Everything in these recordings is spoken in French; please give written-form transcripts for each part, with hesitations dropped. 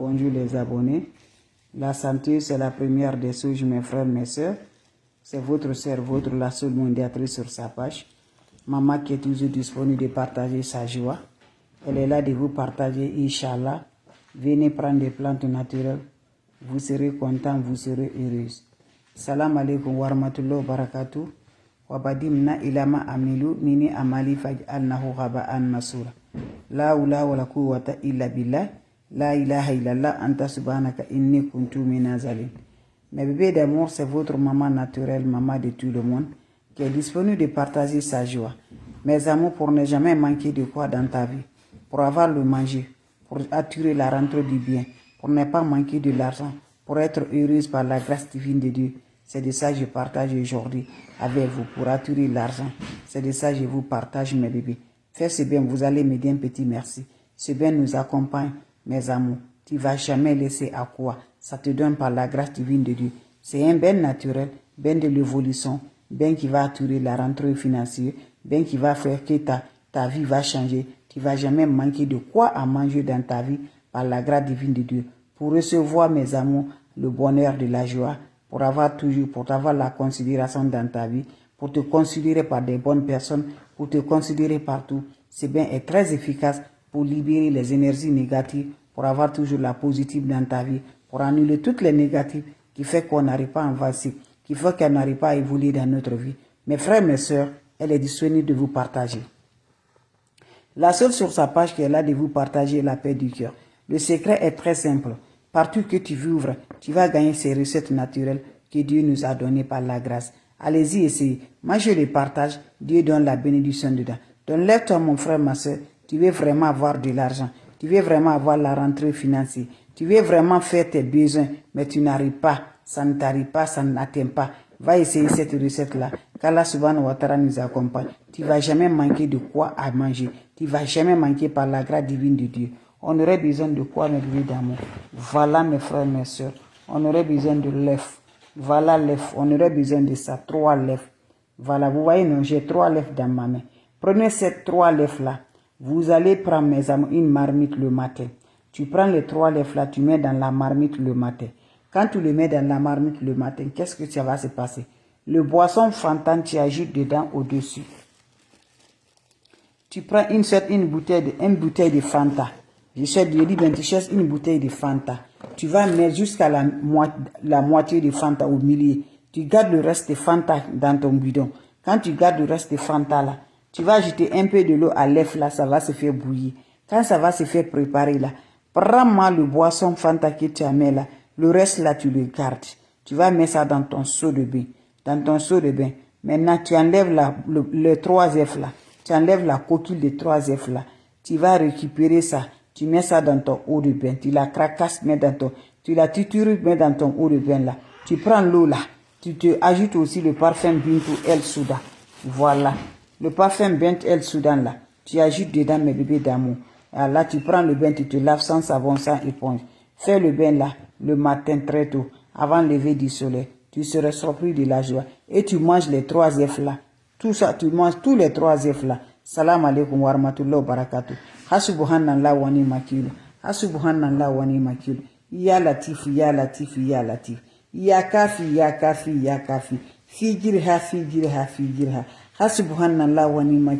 Bonjour les abonnés. La santé, c'est la première des choses, mes frères, mes soeurs. C'est votre sœur, la seule mondiatrice sur sa page. Maman qui est toujours disponible de partager sa joie. Elle est là de vous partager, Inch'Allah. Venez prendre des plantes naturelles. Vous serez content, vous serez heureuse. Salam alaikum wa rahmatullahi wa barakatuh. Wabadimna ilama amilu nini amali faj'alnahu ghaba'an masura. La hawla wa la quwwata illa billah. La ilaha illallah anta subhanaka inni kuntu minaz zalim. Mes bébés d'amour, c'est votre maman naturelle, maman de tout le monde, qui est disponible de partager sa joie. Mes amours, pour ne jamais manquer de quoi dans ta vie, pour avoir le manger, pour attirer la rentrée du bien, pour ne pas manquer de l'argent, pour être heureuse par la grâce divine de Dieu. C'est de ça que je partage aujourd'hui avec vous, pour attirer l'argent. C'est de ça que je vous partage, mes bébés. Faites ce bien, vous allez me dire un petit merci. Ce bien nous accompagne, mes amours. Tu ne vas jamais laisser à quoi. Ça te donne par la grâce divine de Dieu. C'est un bien naturel, bien de l'évolution, bien qui va attirer la rentrée financière, bien qui va faire que ta vie va changer. Tu ne vas jamais manquer de quoi à manger dans ta vie par la grâce divine de Dieu. Pour recevoir, mes amours, le bonheur de la joie, pour avoir la considération dans ta vie, pour te considérer par des bonnes personnes, pour te considérer partout. Ce bien est très efficace pour libérer les énergies négatives, pour avoir toujours la positive dans ta vie, pour annuler toutes les négatives qui fait qu'on n'arrive pas à avancer, qui fait qu'on n'arrive pas à évoluer dans notre vie. Mes frères, mes soeurs, elle est disponible de vous partager. La seule sur sa page qui est là de vous partager la paix du cœur. Le secret est très simple. Partout que tu ouvres, tu vas gagner ces recettes naturelles que Dieu nous a données par la grâce. Allez-y, essayez. Moi, je les partage. Dieu donne la bénédiction dedans. Donc, lève-toi, mon frère, ma soeur. Tu veux vraiment avoir de l'argent. Tu veux vraiment avoir la rentrée financière. Tu veux vraiment faire tes besoins, mais tu n'arrives pas. Ça ne t'arrive pas, ça ne t'atteint pas. Va essayer cette recette-là. Qu'Allah subhanahu wa ta'ala nous accompagne. Tu ne vas jamais manquer de quoi à manger. Tu ne vas jamais manquer par la grâce divine de Dieu. On aurait besoin de quoi, mes bébés d'amour? Voilà, mes frères, mes soeurs. On aurait besoin de l'œuf. Voilà l'œuf. On aurait besoin de ça. 3 lèvres. Voilà, vous voyez, non, j'ai 3 lèvres dans ma main. Prenez ces 3 lèvres-là. Vous allez prendre, mes amis, une marmite le matin. Tu prends les 3 lèvres-là, tu mets dans la marmite le matin. Quand tu le mets dans la marmite le matin, qu'est-ce que ça va se passer? Le boisson Fanta, tu ajoutes dedans au-dessus. Tu prends une bouteille de Fanta. Je dis bien, tu cherches une bouteille de Fanta. Tu vas mettre jusqu'à la moitié de Fanta au milieu. Tu gardes le reste de Fanta dans ton bidon. Quand tu gardes le reste de Fanta là, tu vas ajouter un peu de l'eau à l'œuf là, ça va se faire bouillir. Quand ça va se faire préparer là, prends-moi le boisson Fanta que tu as mis là. Le reste là, tu le gardes. Tu vas mettre ça dans ton seau de bain. Dans ton seau de bain. Maintenant, tu enlèves les 3 œufs là. Tu enlèves la coquille des 3 œufs là. Tu vas récupérer ça. Tu mets ça dans ton eau de bain. Tu la cracasses, tu la tritures, mets dans ton eau de bain là. Tu prends l'eau là. Tu te ajoutes aussi le parfum Bintou El Soudan. Voilà. Le parfum Bint El Soudan là. Tu ajoutes dedans, mes bébés d'amour. Là, tu prends le bain, tu te laves sans savon, sans éponge. Fais le bain là, le matin très tôt, avant le lever du soleil. Tu seras surpris de la joie. Et tu manges les 3 œufs là. Tout ça, tu manges tous les 3 œufs là. Salam alaikum wa rahmatullahi wa barakatuh. Hasubhanallah wa ni'mal. Hasubhanallah wa ni'mal. Ya Latif, ya Latif, ya Latif. Ya Kafi, ya Kafi, ya Kafi. Fijirha, fijirha, fijirha. Hasubhanallah wa ni'mal.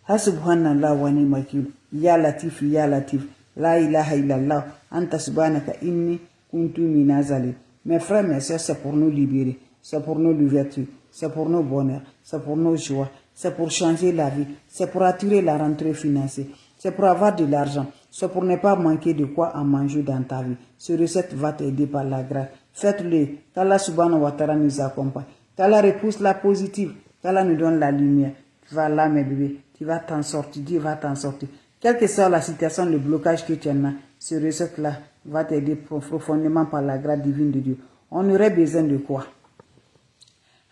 Hasubhanallah wa ni'mal. Ya Latif, ya Latif. La ilaha illallah. Anta subhanaka inni kuntu minaz zalim. Mes frères, mes soeurs, c'est pour nous libérer. C'est pour nous l'ouverture. C'est pour nos bonheurs. C'est pour nos joies. C'est pour changer la vie. C'est pour attirer la rentrée financière. C'est pour avoir de l'argent. C'est pour ne pas manquer de quoi à manger dans ta vie. Ce recette va t'aider par la grâce. Faites-le. Qu'Allah subhanahu wa ta'ala nous accompagne. Qu'Allah repousse la positive. Qu'Allah nous donne la lumière. Voilà, mes bébés. Tu vas t'en sortir. Dieu va t'en sortir. Quelle que soit la situation, le blocage que tu en as, ce recette-là va t'aider profondément par la grâce divine de Dieu. On aurait besoin de quoi?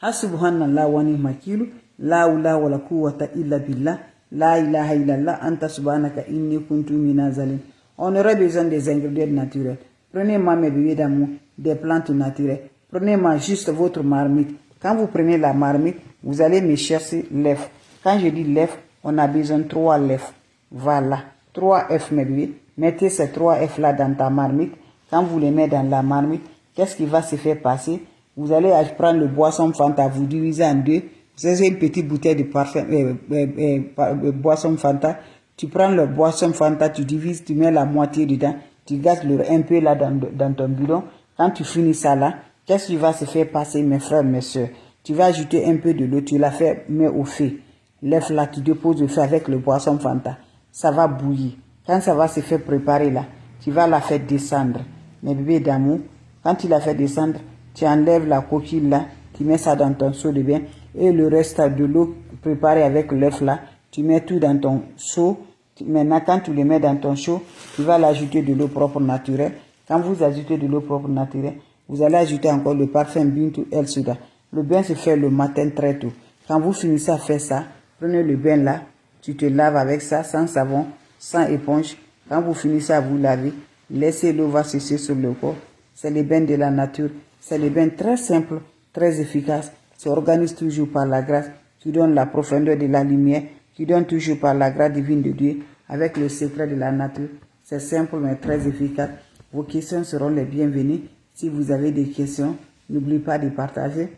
Subhanallah wa ni'mal wakil. La hawla wa la quwwata illa billah. La ilaha illallah anta subhanaka inni kuntu minaz zalim. On aurait besoin des ingrédients naturels. Prenez-moi, mes bébés d'amour, des plantes naturelles. Prenez-moi juste votre marmite. Quand vous prenez la marmite, vous allez me chercher l'œuf. Quand je dis l'œuf, on a besoin de 3 lèvres. Voilà. 3 œufs, mes bébés. Mettez ces 3 F là dans ta marmite. Quand vous les mettez dans la marmite, qu'est-ce qui va se faire passer? Vous allez prendre le boisson Fanta, vous divisez en deux. Vous avez une petite bouteille de parfum, boisson Fanta. Tu prends le boisson Fanta, tu divises, tu mets la moitié dedans. Tu gardes un peu là dans ton bidon. Quand tu finis ça là, qu'est-ce qui va se faire passer, mes frères, mes soeurs? Tu vas ajouter un peu de l'eau, tu la fais, mets au feu. L'œuf là, tu déposes au feu avec le boisson Fanta. Ça va bouillir. Quand ça va se faire préparer là, tu vas la faire descendre. Mes bébés d'amour, quand tu la fais descendre, tu enlèves la coquille là, tu mets ça dans ton seau de bain. Et le reste de l'eau préparée avec l'œuf là, tu mets tout dans ton seau. Maintenant, quand tu le mets dans ton seau, tu vas l'ajouter de l'eau propre naturelle. Quand vous ajoutez de l'eau propre naturelle, vous allez ajouter encore le parfum Bintou El Souda. Le bain se fait le matin très tôt. Quand vous finissez à faire ça, prenez le bain là, tu te laves avec ça, sans savon, sans éponge. Quand vous finissez à vous laver, laissez l'eau va sécher sur le corps. C'est le bain de la nature. C'est le bain très simple, très efficace. Ça organise toujours par la grâce qui donne la profondeur de la lumière, qui donne toujours par la grâce divine de Dieu, avec le secret de la nature. C'est simple mais très efficace. Vos questions seront les bienvenues. Si vous avez des questions, n'oubliez pas de partager.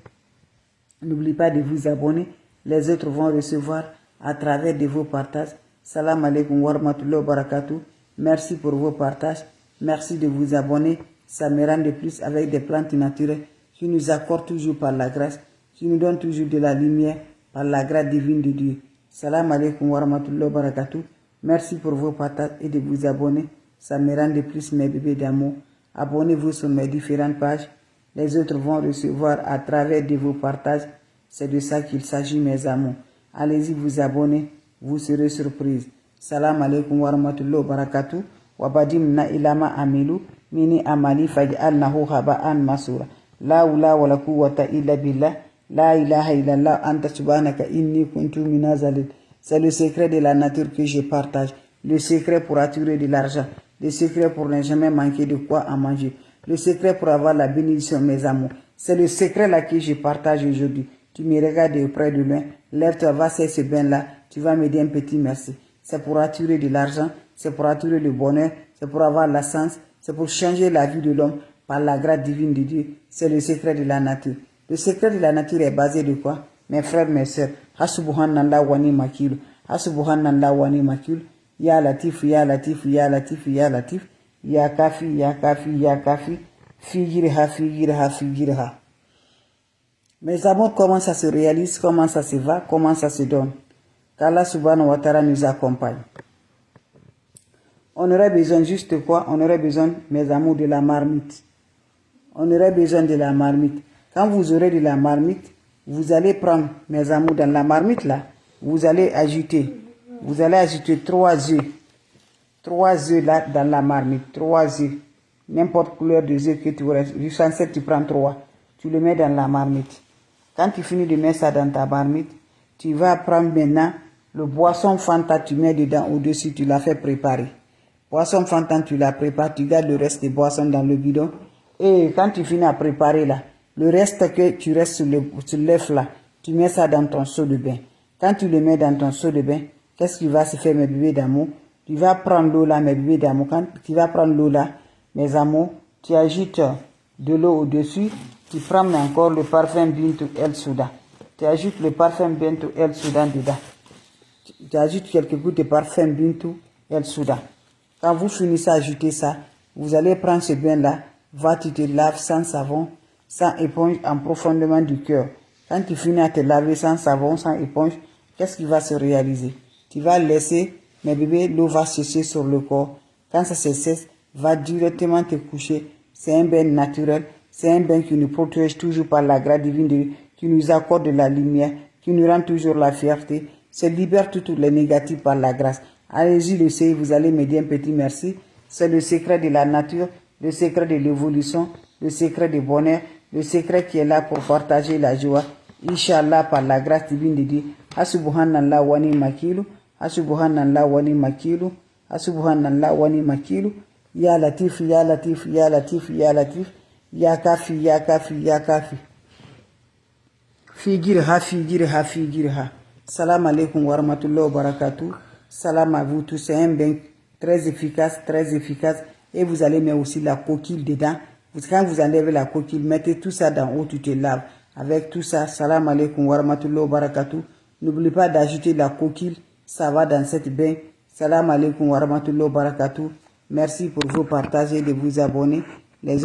N'oubliez pas de vous abonner. Les autres vont recevoir à travers de vos partages. Salam alaikum wa rahmatullahi wa barakatuh. Merci pour vos partages. Merci de vous abonner. Ça me rend de plus avec des plantes naturelles qui nous accordent toujours par la grâce, qui nous donnent toujours de la lumière par la grâce divine de Dieu. Salam alaikum wa rahmatullahi wa barakatuh. Merci pour vos partages et de vous abonner. Ça me rend de plus, mes bébés d'amour. Abonnez-vous sur mes différentes pages. Les autres vont recevoir à travers de vos partages. C'est de ça qu'il s'agit, mes amours. Allez-y vous abonner, vous serez surprise. Salam alaikum wa rahmatullahi wa barakatuh. Wa badimna ilama amilu mini amali faj'alnahu haba'an masura. La hawla wa la quwwata illa billah. La ilaha illallah anta subhanaka inni kuntu minazalil. C'est le secret de la nature que je partage. Le secret pour attirer de l'argent. Le secret pour ne jamais manquer de quoi à manger. Le secret pour avoir la bénédiction, mes amours. C'est le secret là que je partage aujourd'hui. Tu me regardes de près de loin. Lève-toi, va faire ce bain là. Tu vas me dire un petit merci. C'est pour attirer de l'argent. C'est pour attirer le bonheur. C'est pour avoir la sens. C'est pour changer la vie de l'homme par la grâce divine de Dieu. C'est le secret de la nature. Le secret de la nature est basé de quoi? Mes frères, mes sœurs. Hasubhanallah wa ni makilu. Hasubhanallah wa ni makilu. Ya Latif, Ya Latif, Ya Latif, Ya Latif. Ya Kafi, Ya Kafi, Ya Kafi. Figirha, Figirha, Figirha. Mes amours, comment ça se réalise, comment ça se va, comment ça se donne. Qu'Allah subhanahu wa ta'ala nous accompagne. On aurait besoin juste quoi? On aurait besoin, mes amours, de la marmite. On aurait besoin de la marmite. Quand vous aurez de la marmite, vous allez prendre, mes amours, dans la marmite là, vous allez ajouter 3 œufs. 3 œufs là dans la marmite, 3 œufs. N'importe couleur de œufs que tu aurais. Jusqu'en 7, tu prends 3. Tu le mets dans la marmite. Quand tu finis de mettre ça dans ta marmite, tu vas prendre maintenant le boisson Fanta, tu mets dedans au-dessus, tu l'as fait préparer. Boisson Fanta, tu la prépares, tu gardes le reste des boissons dans le bidon. Et quand tu finis à préparer là, le reste que tu restes sur l'œuf là, tu mets ça dans ton seau de bain. Quand tu le mets dans ton seau de bain, qu'est-ce qui va se faire, mes bébés d'amour? Tu vas prendre l'eau là, mes bébés d'amour. Quand tu vas prendre l'eau là, mes amours, tu ajoutes de l'eau au-dessus. Tu prends encore le parfum Bintou El Souda. Tu ajoutes le parfum Bintou El Souda dedans. Tu ajoutes quelques gouttes de parfum Bintou El Souda. Quand vous finissez à ajouter ça, vous allez prendre ce bain là. Va, tu te laves sans savon, sans éponge, en profondément du cœur. Quand tu finis à te laver sans savon, sans éponge, qu'est-ce qui va se réaliser? Tu vas laisser, mes bébés, l'eau va sécher sur le corps. Quand ça se sèche, va directement te coucher. C'est un bain naturel. C'est un bain qui nous protège toujours par la grâce divine de Dieu, qui nous accorde de la lumière, qui nous rend toujours la fierté. Se libère toutes les négatifs par la grâce. Allez-y, l'essayer, vous allez me dire un petit merci. C'est le secret de la nature, le secret de l'évolution, le secret du bonheur, le secret qui est là pour partager la joie. Inch'Allah, par la grâce divine de Dieu. Asubhanallah wa ni makilu. Asubhanallah wa ni makilu. Asubhanallah wa ni makilu. Ya Latif, Ya Latif, Ya Latif, Ya Latif. Ya Kafi, Ya Kafi, Ya Kafi. Figirha, Figirha, Figirha. Salam alaikum wa rahmatullahi wa barakatuh. Salam à vous tous. C'est un bain Très efficace, très efficace. Et vous allez mettre aussi la coquille dedans. Quand vous enlevez la coquille, mettez tout ça dans l'eau, tu te laves. Avec tout ça, salam alaikum wa rahmatullahi wa barakatuh. N'oubliez pas d'ajouter la coquille, ça va dans cette bain. Salam alaikum wa rahmatullahi wa barakatuh. Merci pour vos partages et de vous abonner. Les